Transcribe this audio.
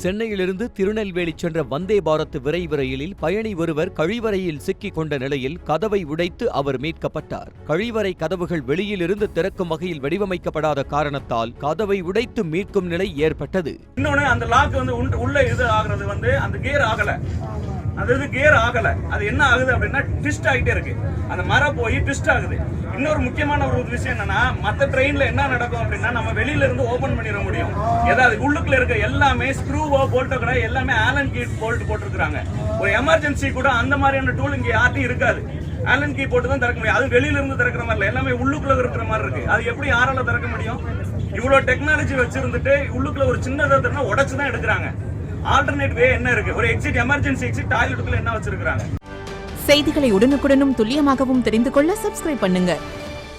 சென்னையிலிருந்து திருநெல்வேலி சென்ற வந்தே பாரத் விரைவு ரயிலில் பயணி ஒருவர் கழிவறையில் சிக்கிக் கொண்ட நிலையில் கதவை உடைத்து அவர் மீட்கப்பட்டார். கழிவறை கதவுகள் வெளியிலிருந்து திறக்கும் வகையில் வடிவமைக்கப்படாத காரணத்தால் கதவை உடைத்து மீட்கும் நிலை ஏற்பட்டது. இன்னொன்னு அந்த லாக் உள்ள இது ஆகுறது அந்த கியர் ஆகல, அது கியர் ஆகல. அது என்ன ஆகுது அப்படின்னா ட்விஸ்ட் ஆகிட்டே இருக்கு. அந்த மரம் போய் ட்விஸ்ட் ஆகுது. இன்னொரு முக்கியமான ஒரு விஷயம் என்னன்னா, மற்ற ட்ரெயின்ல என்ன நடக்கும் அப்படின்னா நம்ம வெளியில இருந்து ஓபன் பண்ணிட முடியும். ஏதாவது உள்ளுக்குள்ள இருக்க எல்லாமே ஸ்க்ரூவோ போல்ட்டோ கூட எல்லாமே ஆலன் கீ போல்ட் போட்டுருக்காங்க. ஒரு எமர்ஜென்சி கூட அந்த மாதிரியான டூல் இங்க யார்ட்டும் இருக்காது. ஆலன் கீ போட்டு தான் திறக்க முடியும். அது வெளியில இருந்து திறக்கிற மாதிரி இல்லை, எல்லாமே உள்ளுக்குள்ள இருக்கிற மாதிரி இருக்கு. அது எப்படி யாரால திறக்க முடியும்? இவ்வளவு டெக்னாலஜி வச்சிருந்துட்டு உள்ளுக்குள்ள ஒரு சின்னதா உடைச்சுதான் எடுக்கிறாங்க. ஆல்டர்னேட் வே என்ன இருக்கு? ஒரு எக்ஸிட், எமர்ஜென்சி எக்ஸிட் டாய்லெட்டுக்குள்ள என்ன வச்சிருக்காங்க? செய்திகளை உடனுக்குடனும் துல்லியமாகவும் தெரிந்து கொள்ள சப்ஸ்கிரைப் பண்ணுங்க.